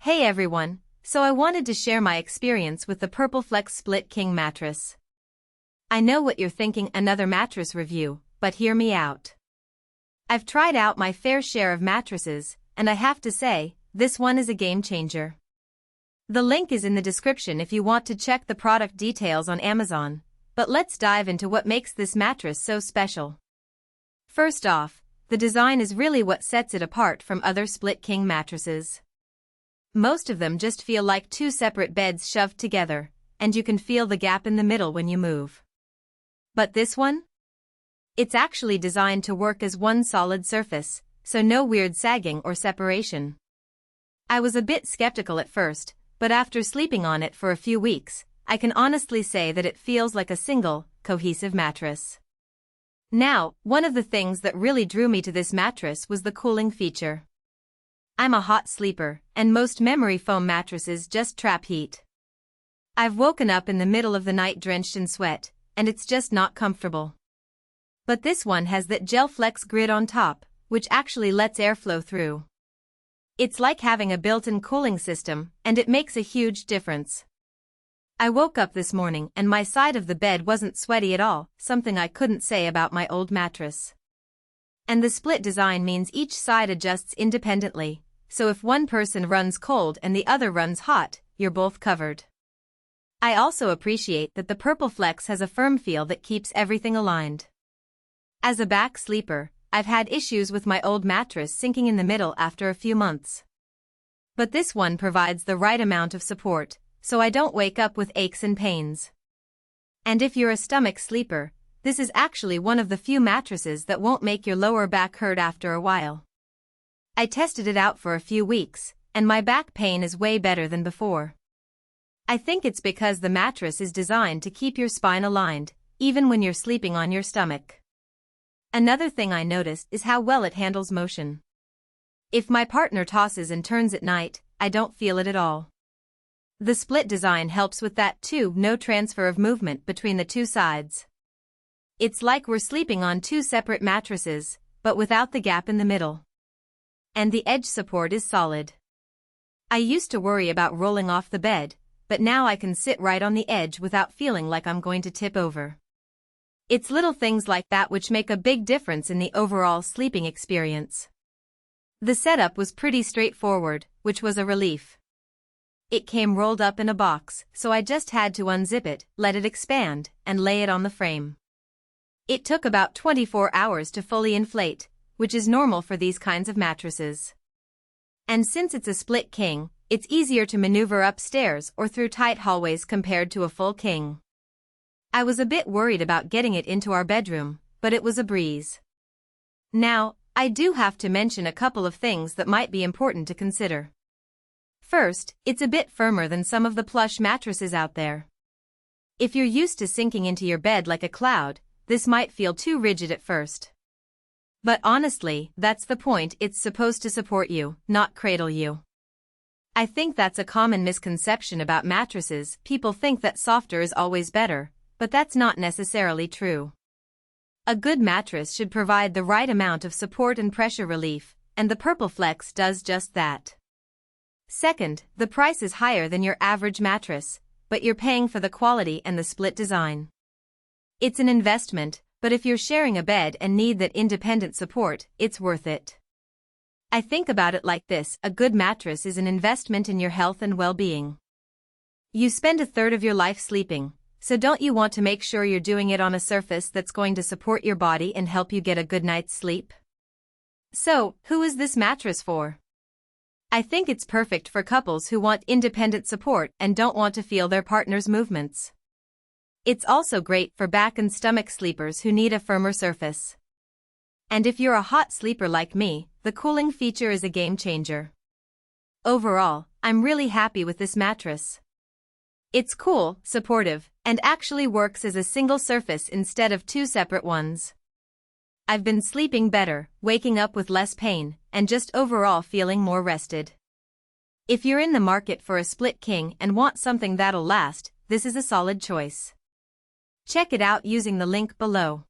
Hey everyone, so I wanted to share my experience with the PurpleFlex Split King Mattress. I know what you're thinking, another mattress review, but hear me out. I've tried out my fair share of mattresses, and I have to say, this one is a game changer. The link is in the description if you want to check the product details on Amazon, but let's dive into what makes this mattress so special. First off, the design is really what sets it apart from other split king mattresses. Most of them just feel like two separate beds shoved together, and you can feel the gap in the middle when you move. But this one? It's actually designed to work as one solid surface, so no weird sagging or separation. I was a bit skeptical at first, but after sleeping on it for a few weeks, I can honestly say that it feels like a single, cohesive mattress. Now, one of the things that really drew me to this mattress was the cooling feature. I'm a hot sleeper, and most memory foam mattresses just trap heat. I've woken up in the middle of the night drenched in sweat, and it's just not comfortable. But this one has that GelFlex Grid on top, which actually lets air flow through. It's like having a built-in cooling system, and it makes a huge difference. I woke up this morning and my side of the bed wasn't sweaty at all, something I couldn't say about my old mattress. And the split design means each side adjusts independently, so if one person runs cold and the other runs hot, you're both covered. I also appreciate that the PurpleFlex has a firm feel that keeps everything aligned. As a back sleeper, I've had issues with my old mattress sinking in the middle after a few months. But this one provides the right amount of support, so I don't wake up with aches and pains. And if you're a stomach sleeper, this is actually one of the few mattresses that won't make your lower back hurt after a while. I tested it out for a few weeks, and my back pain is way better than before. I think it's because the mattress is designed to keep your spine aligned, even when you're sleeping on your stomach. Another thing I noticed is how well it handles motion. If my partner tosses and turns at night, I don't feel it at all. The split design helps with that too, no transfer of movement between the two sides. It's like we're sleeping on two separate mattresses, but without the gap in the middle. And the edge support is solid. I used to worry about rolling off the bed, but now I can sit right on the edge without feeling like I'm going to tip over. It's little things like that which make a big difference in the overall sleeping experience. The setup was pretty straightforward, which was a relief. It came rolled up in a box, so I just had to unzip it, let it expand, and lay it on the frame. It took about 24 hours to fully inflate, which is normal for these kinds of mattresses. And since it's a split king, it's easier to maneuver upstairs or through tight hallways compared to a full king. I was a bit worried about getting it into our bedroom, but it was a breeze. Now, I do have to mention a couple of things that might be important to consider. First, it's a bit firmer than some of the plush mattresses out there. If you're used to sinking into your bed like a cloud, this might feel too rigid at first. But honestly, that's the point, it's supposed to support you, not cradle you. I think that's a common misconception about mattresses, people think that softer is always better, but that's not necessarily true. A good mattress should provide the right amount of support and pressure relief, and the PurpleFlex does just that. Second, the price is higher than your average mattress, but you're paying for the quality and the split design. It's an investment, but if you're sharing a bed and need that independent support, it's worth it. I think about it like this, a good mattress is an investment in your health and well-being. You spend a third of your life sleeping, so don't you want to make sure you're doing it on a surface that's going to support your body and help you get a good night's sleep? So, who is this mattress for? I think it's perfect for couples who want independent support and don't want to feel their partner's movements. It's also great for back and stomach sleepers who need a firmer surface. And if you're a hot sleeper like me, the cooling feature is a game changer. Overall, I'm really happy with this mattress. It's cool, supportive, and actually works as a single surface instead of two separate ones. I've been sleeping better, waking up with less pain, and just overall feeling more rested. If you're in the market for a split king and want something that'll last, this is a solid choice. Check it out using the link below.